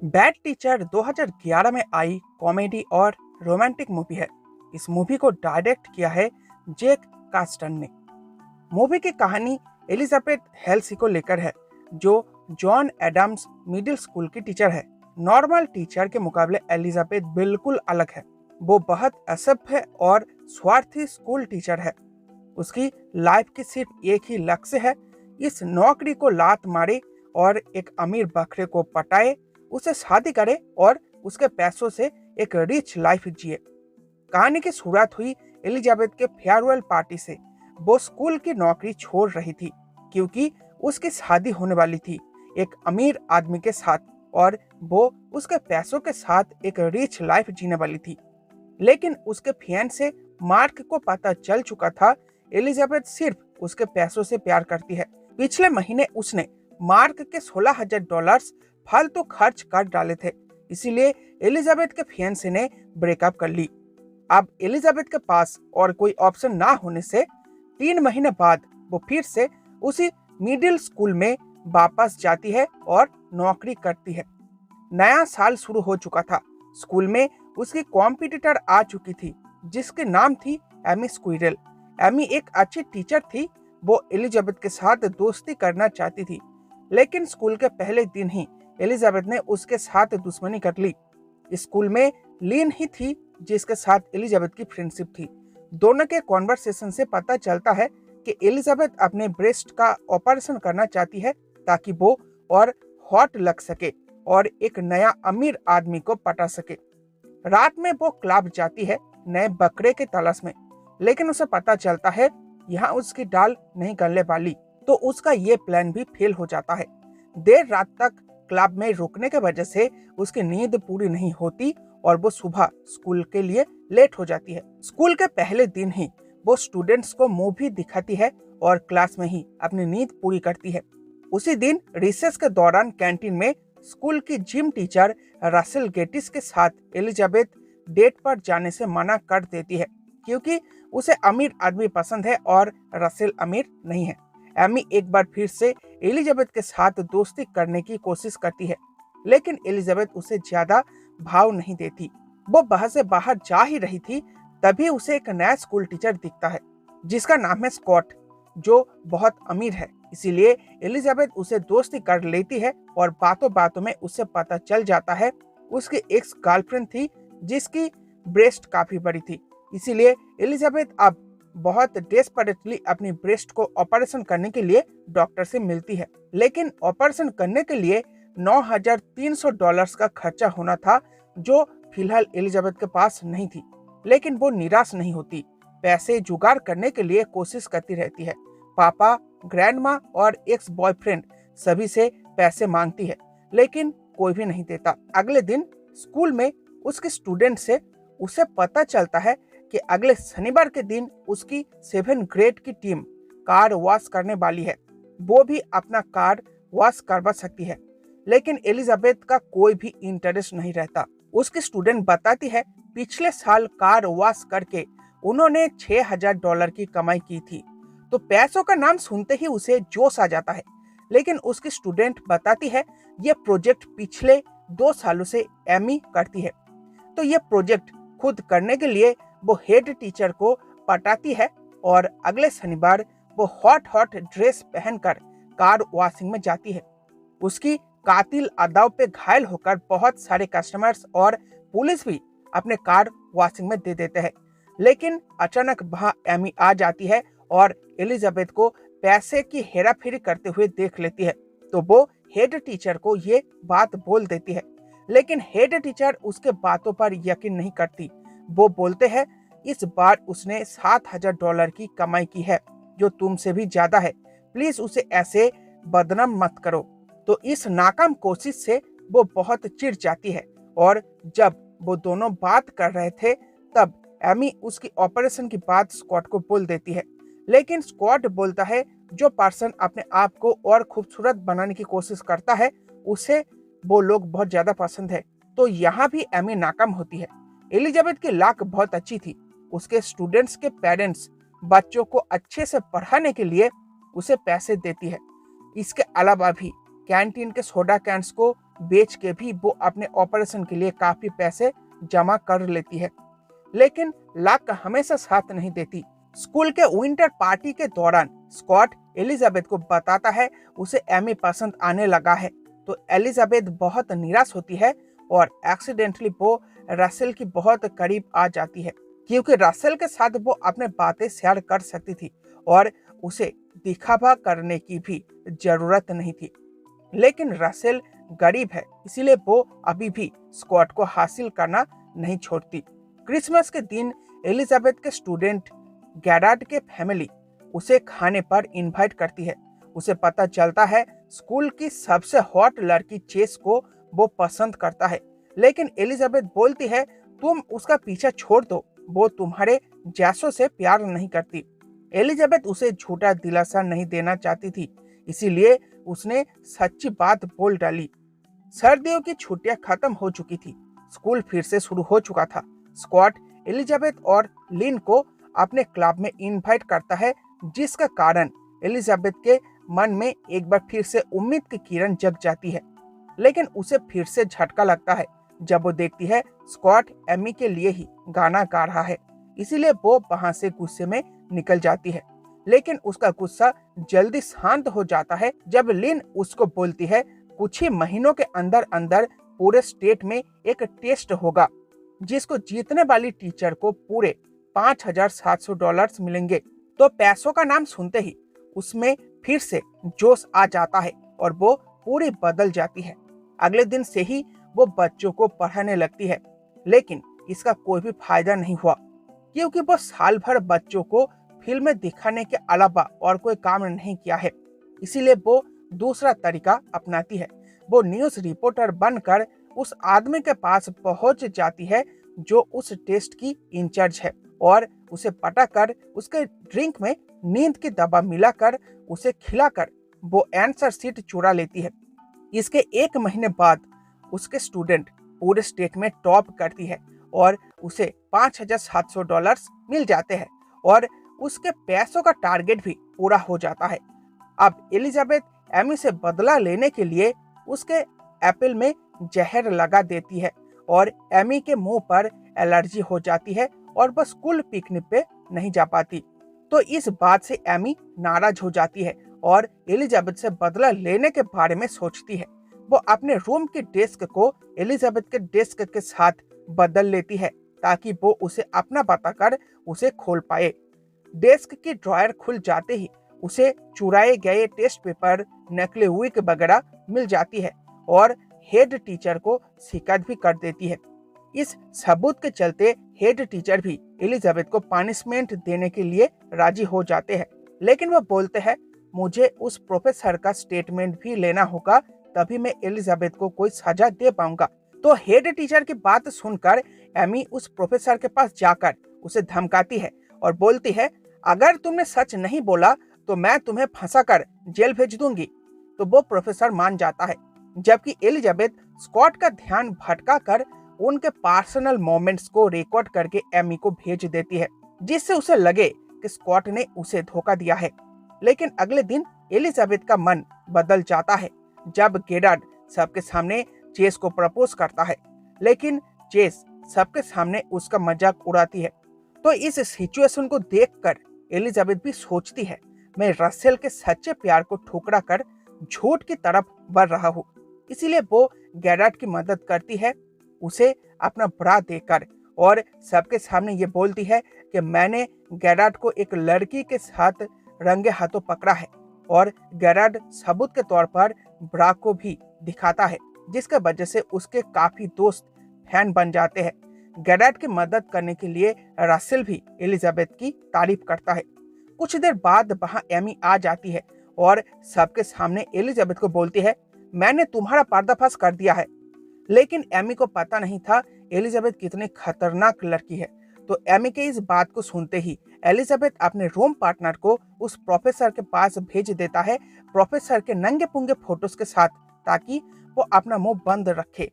Bad teacher 2011 में आई comedy और romantic movie है। इस मूवी को डायरेक्ट किया है जेक कास्टन ने। मूवी की कहानी एलिजाबेथ हेल्सी को लेकर है, जो जॉन एडम्स मिडिल स्कूल की टीचर है। नॉर्मल टीचर के मुकाबले एलिजाबेथ बिल्कुल अलग है। वो बहुत असभ्य और स्वार्थी स्कूल टीचर है। उसकी लाइफ की सिर्फ एक ही लक्ष्य है, इस नौकरी को लात मारे और एक अमीर बकरे को पटाए, उसे शादी करे और उसके पैसों से एक रिच लाइफ जिए। कहानी की शुरुआत हुई एलिजाबेथ के फेयरवेल पार्टी से। वो स्कूल की नौकरी छोड़ रही थी क्योंकि उसकी शादी होने वाली थी एक अमीर आदमी के साथ, और वो उसके पैसों के साथ एक रिच लाइफ जीने वाली थी। लेकिन उसके फियांसे मार्क को पता चल चुका था एलिजाबेथ सिर्फ उसके पैसों से प्यार करती है। पिछले महीने उसने मार्क के $16,000 फालतू खर्च कर डाले थे, इसीलिए एलिजाबेथ के फियांसे ने ब्रेकअप कर ली। अब एलिजाबेथ के पास और ऑप्शन ऑप्शन ना होने से 3 महीने बाद वो फिर से उसी मिडिल स्कूल में वापस जाती है और नौकरी करती है। नया साल शुरू हो चुका था। स्कूल में उसकी कॉम्पिटिटर आ चुकी थी जिसके नाम थी एमी स्क्विरल। एमी एक अच्छी टीचर थी। वो एलिजाबेथ के साथ दोस्ती करना चाहती थी, लेकिन स्कूल के पहले दिन ही एलिजाबेथ ने उसके साथ दुश्मनी कर ली। स्कूल में लीन ही थी जिसके साथ एलिजाबेथ की फ्रेंडशिप थी। दोनों के कॉन्वर्सेशन से पता चलता है कि एलिजाबेथ अपने ब्रेस्ट का ऑपरेशन करना चाहती है ताकि वो और हॉट लग सके और एक नया अमीर आदमी को पटा सके। रात में वो क्लब जाती है नए बकरे के तलाश में, लेकिन उसे पता चलता है यहाँ उसकी दाल नहीं गलने वाली, तो उसका ये प्लान भी फेल हो जाता है। देर रात तक क्लब में रुकने के वजह से उसकी नींद पूरी नहीं होती और वो सुबह स्कूल के लिए लेट हो जाती है। स्कूल के पहले दिन ही वो स्टूडेंट्स को मूवी दिखाती है और क्लास में ही अपनी नींद पूरी करती है। उसी दिन रिसेस के दौरान कैंटीन में स्कूल की जिम टीचर रसेल गेटिस के साथ एलिजाबेथ डेट पर जाने से मना कर देती है क्योंकि उसे अमीर आदमी पसंद है और रसेल अमीर नहीं है। एमी एक बार फिर से एलिजाबेथ के साथ दोस्ती करने की कोशिश करती है, लेकिन एलिजाबेथ उसे ज्यादा भाव नहीं देती। वो बाहर से बाहर जा ही रही थी, तभी उसे एक नया स्कूल टीचर दिखता है जिसका नाम है स्कॉट, जो बहुत अमीर है। इसीलिए एलिजाबेथ उसे दोस्ती कर लेती है और बातों बातों में उसे पता चल जाता है उसकी एक्स गर्लफ्रेंड थी जिसकी ब्रेस्ट काफी बड़ी थी। इसीलिए एलिजाबेथ अब बहुत डेस्परेटली अपनी ब्रेस्ट को ऑपरेशन करने के लिए डॉक्टर से मिलती है, लेकिन ऑपरेशन करने के लिए $9,300 का खर्चा होना था, जो फिलहाल एलिजाबेथ के पास नहीं थी। लेकिन वो निराश नहीं होती, पैसे जुगाड़ करने के लिए कोशिश करती रहती है। पापा, ग्रैंडमा और एक्स बॉयफ्रेंड सभी से पैसे मांगती है, लेकिन कोई भी नहीं देता। अगले दिन स्कूल में उसके स्टूडेंट से उसे पता चलता है कि अगले शनिवार के दिन उसकी 7th ग्रेड की टीम कार वॉश करने वाली है। वो भी अपना कार वॉश करवा सकती है, लेकिन एलिजाबेथ का कोई भी इंटरेस्ट नहीं रहता। उसकी स्टूडेंट बताती है पिछले साल कार वॉश करके उन्होंने $6,000 की कमाई की थी, तो पैसों का नाम सुनते ही उसे जोश आ जाता है। लेकिन उसकी स्टूडेंट बताती है ये प्रोजेक्ट पिछले 2 सालों से एमी करती है, तो ये प्रोजेक्ट खुद करने के लिए वो हेड टीचर को पटाती है और अगले शनिवार वो हॉट हॉट ड्रेस पहनकर कार वॉशिंग में जाती है। उसकी कातिल अदाओं पे घायल होकर बहुत सारे कस्टमर्स और पुलिस भी अपने कार वॉशिंग में दे देते हैं, लेकिन अचानक वहां एमी आ जाती है और एलिजाबेथ को पैसे की हेराफेरी करते हुए देख लेती है, तो वो हेड टीचर को ये बात बोल देती है। लेकिन हेड टीचर उसके बातों पर यकीन नहीं करती। वो बोलते हैं इस बार उसने $7,000 की कमाई की है, जो तुमसे भी ज्यादा है, प्लीज उसे ऐसे बदनाम मत करो। तो इस नाकाम कोशिश से वो बहुत चिढ़ जाती है, और जब वो दोनों बात कर रहे थे तब एमी उसकी ऑपरेशन की बात स्कॉट को बोल देती है। लेकिन स्कॉट बोलता है जो पर्सन अपने आप को और खूबसूरत बनाने की कोशिश करता है उसे वो लोग बहुत ज्यादा पसंद है। तो यहाँ भी एमी नाकाम होती है। एलिजाबेथ की लाक बहुत अच्छी थी। उसके स्टूडेंट्स के पेरेंट्स बच्चों को अच्छे से पढ़ाने के लिए उसे पैसे देती है। इसके अलावा भी कैंटीन के सोडा कैंस को बेच के भी वो अपने ऑपरेशन के लिए काफी पैसे जमा कर लेती है। लेकिन लक हमेशा साथ नहीं देती। स्कूल के विंटर पार्टी के दौरान स्कॉट एलिजाबेथ को बताता है उसे एमी पसंद आने लगा है। तो एलिजाबेथ बहुत निराश होती है और एक्सीडेंटली वो रसेल की बहुत करीब आ जाती है, क्योंकि रसेल के साथ वो अपने बातें शेयर कर सकती थी और उसे दिखावा करने की भी जरूरत नहीं थी। लेकिन रसेल गरीब है, इसीलिए वो अभी भी स्कॉट को हासिल करना नहीं छोड़ती। क्रिसमस के दिन एलिजाबेथ के स्टूडेंट गैराड के फैमिली उसे खाने पर इनवाइट करती है। उसे पता चलता है स्कूल की सबसे हॉट लड़की चेस को वो पसंद करता है, लेकिन एलिजाबेथ बोलती है तुम उसका पीछा छोड़ दो, वो तुम्हारे जैसों से प्यार नहीं करती। एलिजाबेथ उसे झूठा दिलासा नहीं देना चाहती थी, इसीलिए उसने सच्ची बात बोल डाली। सर्दियों की छुट्टियां खत्म हो चुकी थी, स्कूल फिर से शुरू हो चुका था। स्कॉट एलिजाबेथ और लिन को अपने क्लब में इनवाइट करता है, जिसका कारण एलिजाबेथ के मन में एक बार फिर से उम्मीद की किरण जग जाती है। लेकिन उसे फिर से झटका लगता है जब वो देखती है स्कॉट एमी के लिए ही गाना गा रहा है, इसीलिए वो वहां से गुस्से में निकल जाती है। लेकिन उसका गुस्सा जल्दी शांत हो जाता है जब लिन उसको बोलती है कुछ ही महीनों के अंदर अंदर पूरे स्टेट में एक टेस्ट होगा, जिसको जीतने वाली टीचर को पूरे $5,700 मिलेंगे। तो पैसों का नाम सुनते ही उसमें फिर से जोश आ जाता है और वो पूरी बदल जाती है। अगले दिन से ही वो बच्चों को पढ़ाने लगती है, लेकिन इसका कोई भी फायदा नहीं हुआ, क्योंकि वो साल भर बच्चों को फिल्में दिखाने के अलावा और कोई काम नहीं किया है। इसीलिए वो दूसरा तरीका अपनाती है। वो न्यूज़ रिपोर्टर बनकर उस आदमी के पास पहुंच जाती है जो उस टेस्ट की इंचार्ज है, और उसे पटाकर उसके ड्रिंक में नींद की दवा मिलाकर उसे खिलाकर वो आंसर शीट चुरा लेती है। इसके 1 महीने बाद उसके स्टूडेंट पूरे स्टेट में टॉप करती है और उसे $5,700 मिल जाते हैं और उसके पैसों का टारगेट भी पूरा हो जाता है। अब एलिजाबेथ एमी से बदला लेने के लिए उसके एप्पल में जहर लगा देती है और एमी के मुंह पर एलर्जी हो जाती है और वह स्कूल पिकनिक पे नहीं जा पाती। तो इस बात से एमी नाराज हो जाती है और एलिजाबेथ से बदला लेने के बारे में सोचती है। वो अपने रूम की डेस्क को एलिजाबेथ के डेस्क के साथ बदल लेती है ताकि वो उसे अपना बताकर उसे खोल पाए। डेस्क की ड्रॉयर खुल जाते ही उसे चुराए गए टेस्ट पेपर, नकली विग वगैरह मिल जाती है और हेड टीचर को शिकायत भी कर देती है। इस सबूत के चलते हेड टीचर भी एलिजाबेथ को पनिशमेंट देने के लिए राजी हो जाते हैं, लेकिन वो बोलते हैं मुझे उस प्रोफेसर का स्टेटमेंट भी लेना होगा, तभी मैं एलिजाबेथ को कोई सजा दे पाऊंगा। तो हेड टीचर की बात सुनकर एमी उस प्रोफेसर के पास जाकर उसे धमकाती है और बोलती है अगर तुमने सच नहीं बोला तो मैं तुम्हें फंसाकर जेल भेज दूंगी। तो वो प्रोफेसर मान जाता है, जबकि एलिजाबेथ स्कॉट का ध्यान भटका कर उनके पर्सनल मोमेंट्स को रिकॉर्ड करके एमी को भेज देती है, जिससे उसे लगे कि स्कॉट ने उसे धोखा दिया है। लेकिन अगले दिन एलिजाबेथ का मन बदल जाता है जब गेरार्ड सबके सामने चेस को प्रपोज करता है, लेकिन चेस सबके सामने उसका मजाक उड़ाती है। तो इस सिचुएशन को देखकर एलिजाबेथ भी सोचती है मैं रसेल के सच्चे प्यार को ठुकरा कर झूठ की तरफ बढ़ रहा हूँ, इसीलिए वो गेरार्ड की मदद करती है, उसे अपना ब्रा देकर, और सबके सामने ये बोलती है कि मैंने गेरार्ड को एक लड़की के साथ रंगे हाथों पकड़ा है, और गेरार्ड सबूत के तौर पर ब्रा को भी दिखाता है, जिसके वजह से उसके काफी दोस्त फैन बन जाते हैं। गेरार्ड की मदद करने के लिए रसेल भी एलिजाबेथ की तारीफ करता है। कुछ देर बाद वहां एमी आ जाती है और सबके सामने एलिजाबेथ को बोलती है मैंने तुम्हारा पर्दाफाश कर दिया है। लेकिन एमी को पता नहीं था एलिजाबेथ कितनी खतरनाक लड़की है। तो एमी के इस बात को सुनते ही एलिजाबेथ अपने रूम पार्टनर को उस प्रोफेसर के पास भेज देता है, प्रोफेसर के नंगे पुंगे फोटोज के साथ, ताकि वो अपना मुंह बंद रखे।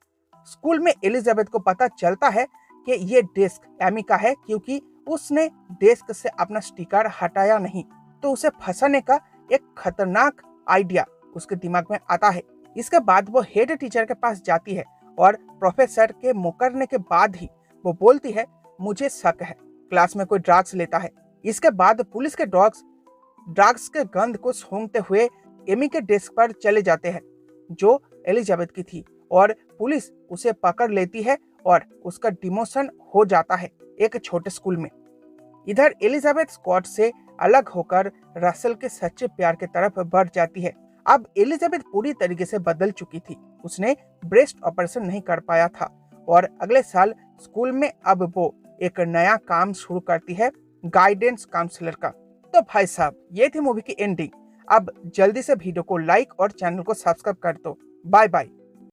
स्कूल में एलिजाबेथ को पता चलता है कि ये डेस्क एमी का है, क्योंकि उसने डेस्क से अपना स्टिकर हटाया नहीं। तो उसे फंसाने का एक खतरनाक आइडिया उसके दिमाग में आता है। इसके बाद वो हेड टीचर के पास जाती है और प्रोफेसर के मुकरने के बाद ही वो बोलती है, मुझे शक है क्लास में कोई ड्रग्स लेता है। इसके बाद पुलिस के ड्रग्स के गंध को सूंघते हुए एमी के डेस्क पर चले जाते हैं जो एलिजाबेथ की थी, और पुलिस उसे पकड़ लेती है और उसका डिमोशन हो जाता है एक छोटे स्कूल में। इधर एलिजाबेथ स्कॉट से अलग होकर रसेल के सच्चे प्यार की तरफ बढ़ जाती है। अब एलिजाबेथ पूरी तरीके से बदल चुकी थी। उसने ब्रेस्ट ऑपरेशन नहीं कर पाया था और अगले साल स्कूल में अब वो एक नया काम शुरू करती है, गाइडेंस काउंसलर का। तो भाई साहब, ये थी मूवी की एंडिंग। अब जल्दी से वीडियो को लाइक और चैनल को सब्सक्राइब कर दो। Bye bye.